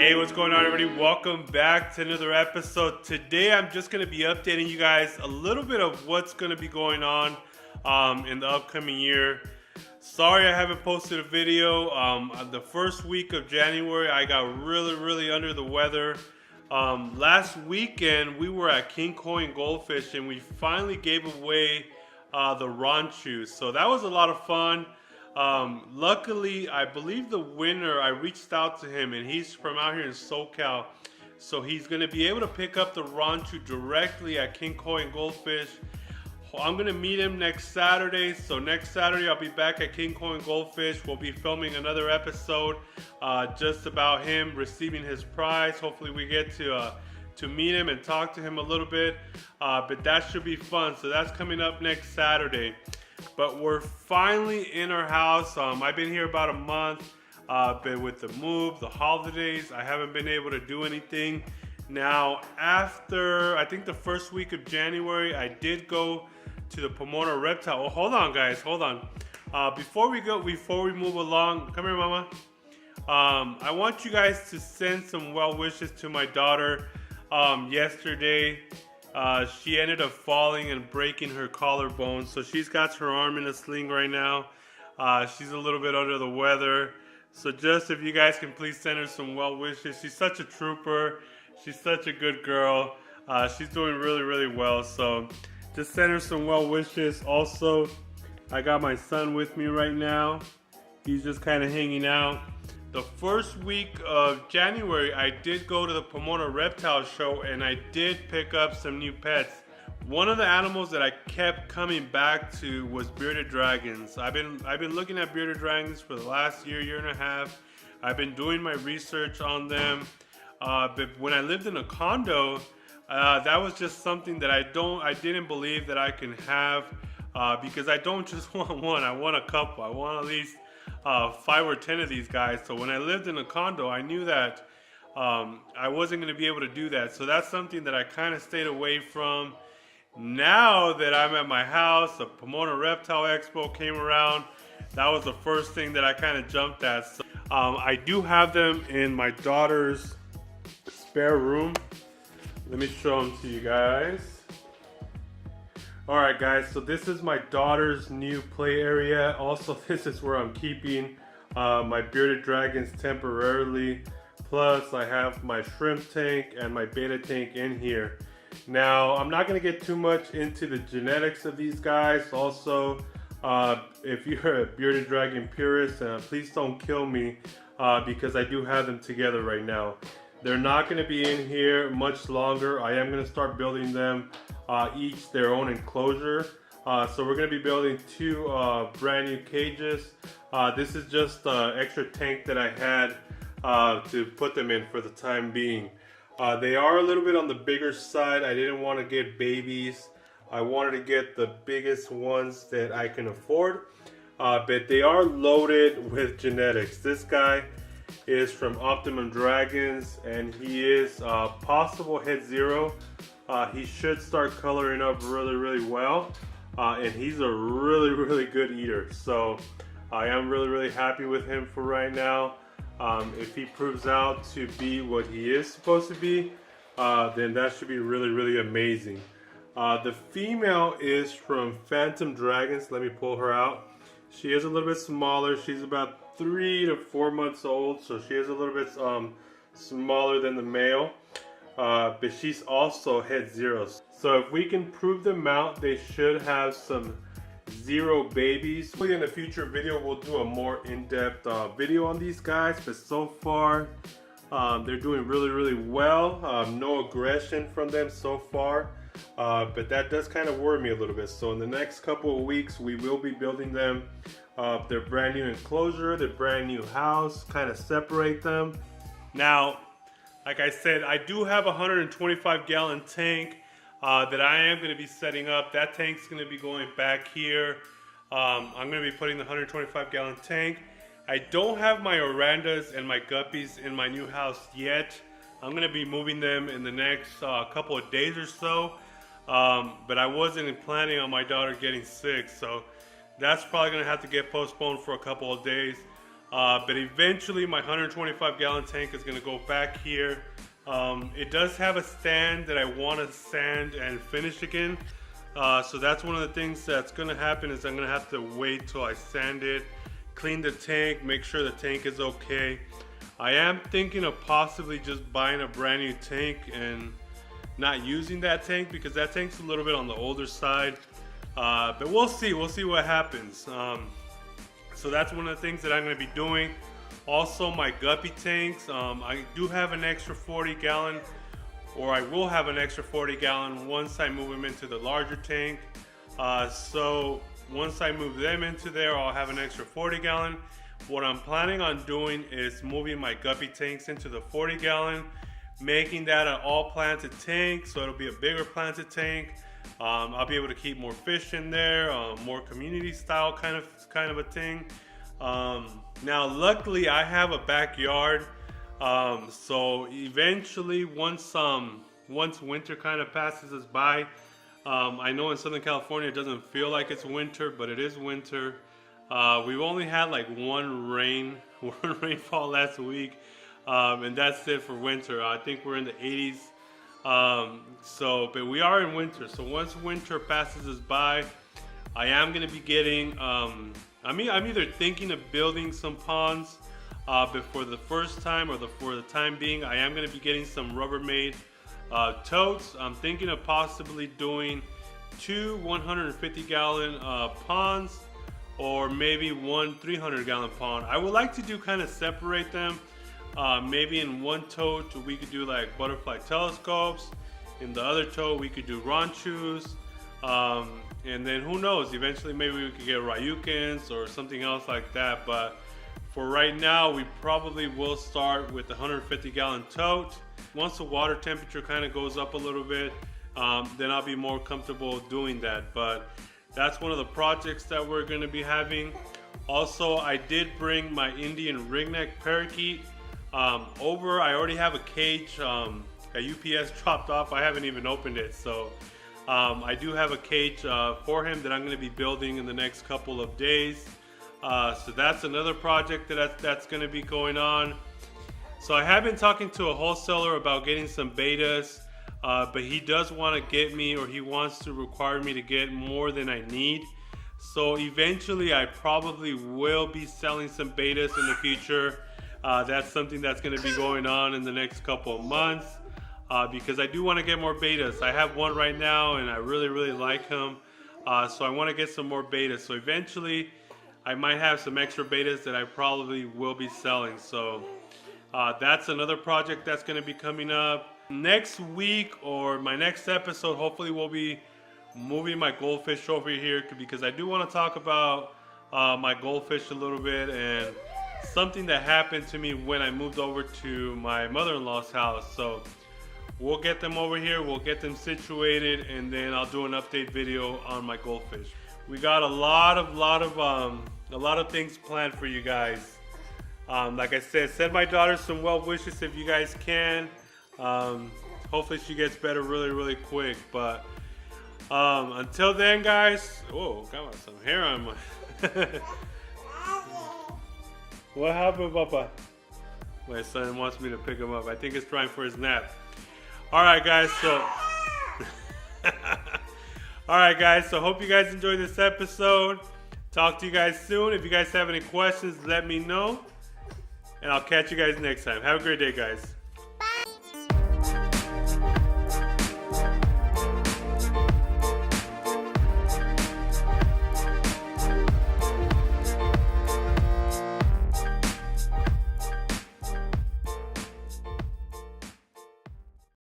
Hey, what's going on, everybody? Welcome back to another episode. Today I'm just going to be updating you guys a little bit of what's going to be going on in the upcoming year. Sorry I haven't posted a video. The first week of January I got really under the weather. Last weekend we were at King Koi Goldfish and we finally gave away the ranchus. So that was a lot of fun. Luckily, I believe the winner, I reached out to him and he's from out here in SoCal. So he's going to be able to pick up the ranchu directly at King Koi Goldfish. I'm going to meet him next Saturday. So next Saturday, I'll be back at King Koi Goldfish. We'll be filming another episode just about him receiving his prize. Hopefully we get to meet him and talk to him a little bit. But that should be fun. So that's coming up next Saturday. But we're finally in our house. I've been here about a month, but with the move, the holidays, I haven't been able to do anything. Now, after, I think the first week of January, I did go to the Pomona Reptile. Oh, hold on, guys, hold on. Before we move along, come here, Mama. I want you guys to send some well wishes to my daughter. Yesterday, she ended up falling and breaking her collarbone, so she's got her arm in a sling right now. She's a little bit under the weather, so just if you guys can please send her some well wishes. She's such a trooper. She's such a good girl. She's doing really well, so just send her some well wishes. Also, I got my son with me right now. He's just kind of hanging out. The first week of January, I did go to the Pomona Reptile show and I did pick up some new pets. One of the animals that I kept coming back to was bearded dragons. I've been looking at bearded dragons for the last year and a half. I've been doing my research on them. But when I lived in a condo, that was just something that I didn't believe that I can have because I don't just want one. I want a couple. I want at least 5 or 10 of these guys. So when I lived in a condo, I knew that I wasn't going to be able to do that. So that's something that I kind of stayed away from. Now that I'm at my house, the Pomona Reptile Expo came around. That was the first thing that I kind of jumped at. So, I do have them in my daughter's spare room. Let me show them to you guys. Alright guys, so this is my daughter's new play area. Also, this is where I'm keeping my bearded dragons temporarily. Plus, I have my shrimp tank and my beta tank in here. Now, I'm not going to get too much into the genetics of these guys. Also, if you're a bearded dragon purist, please don't kill me because I do have them together right now. They're not going to be in here much longer. I am going to start building them each their own enclosure. So we're going to be building 2 brand new cages. This is just an extra tank that I had to put them in for the time being. They are a little bit on the bigger side. I didn't want to get babies. I wanted to get the biggest ones that I can afford. But they are loaded with genetics. This guy is from Optimum Dragons and he is possible head 0. He should start coloring up really well, and he's a really good eater. So I am really happy with him for right now. If he proves out to be what he is supposed to be, then that should be really amazing. The female is from Phantom Dragons. Let me pull her out. She is a little bit smaller. She's about 3 to 4 months old, so she is a little bit smaller than the male. But she's also head 0. So if we can prove them out, they should have some 0 babies. In a future video, we'll do a more in-depth video on these guys. But so far, they're doing really well. No aggression from them so far. But that does kind of worry me a little bit. So in the next couple of weeks, we will be building them their brand new enclosure, their brand new house, kind of separate them. Now, like I said, I do have a 125-gallon tank that I am going to be setting up. That tank's going to be going back here. I'm going to be putting the 125-gallon tank. I don't have my orandas and my guppies in my new house yet. I'm going to be moving them in the next couple of days or so. But I wasn't planning on my daughter getting sick, so that's probably going to have to get postponed for a couple of days. But eventually my 125 gallon tank is going to go back here. It does have a stand that I want to sand and finish again. So that's one of the things that's going to happen, is I'm going to have to wait till I sand it, clean the tank, make sure the tank is okay. I am thinking of possibly just buying a brand new tank and not using that tank, because that tank's a little bit on the older side. But we'll see what happens. So that's one of the things that I'm going to be doing. Also, my guppy tanks, I do have an extra 40 gallon, or I will have an extra 40 gallon once I move them into the larger tank. So once I move them into there, I'll have an extra 40 gallon. What I'm planning on doing is moving my guppy tanks into the 40 gallon, making that an all planted tank, so it'll be a bigger planted tank. I'll be able to keep more fish in there, more community style kind of a thing. Now luckily I have a backyard, so eventually once winter kind of passes us by, I know in Southern California it doesn't feel like it's winter, but it is winter. We've only had like one rainfall last week, and that's it for winter. I think we're in the 80s. But we are in winter. So once winter passes us by, I am going to be getting, I'm either thinking of building some ponds, but for the first time, or for the time being, I am going to be getting some Rubbermaid totes. I'm thinking of possibly doing 2 150 gallon ponds, or maybe one 300 gallon pond. I would like to do kind of separate them. Maybe in one tote we could do like butterfly telescopes. In the other tote we could do ranchus. And then who knows, eventually maybe we could get Ryukins or something else like that. But for right now, we probably will start with the 150 gallon tote. Once the water temperature kind of goes up a little bit, then I'll be more comfortable doing that. But that's one of the projects that we're going to be having. Also, I did bring my Indian ringneck parakeet over. I already have a cage at UPS dropped off. I haven't even opened it, so I do have a cage for him that I'm going to be building in the next couple of days. So that's another project that's going to be going on. So I have been talking to a wholesaler about getting some betas, but he does want to get me, or he wants to require me to get more than I need. So eventually I probably will be selling some betas in the future. That's something that's going to be going on in the next couple of months, because I do want to get more betas. I have one right now and I really like him, so I want to get some more betas. So eventually I might have some extra betas that I probably will be selling. So that's another project that's going to be coming up next week, or my next episode. Hopefully we'll be moving my goldfish over here, because I do want to talk about my goldfish a little bit, and something that happened to me when I moved over to my mother-in-law's house. So we'll get them over here, we'll get them situated, and then I'll do an update video on my goldfish. We got a lot of things planned for you guys. Like I said, send my daughter some well wishes if you guys can. Hopefully she gets better really quick. But until then, guys. Whoa, got some hair on my. What happened, Papa? My son wants me to pick him up. I think it's time for his nap. All right, guys. So. All right, guys. So hope you guys enjoyed this episode. Talk to you guys soon. If you guys have any questions, let me know. And I'll catch you guys next time. Have a great day, guys.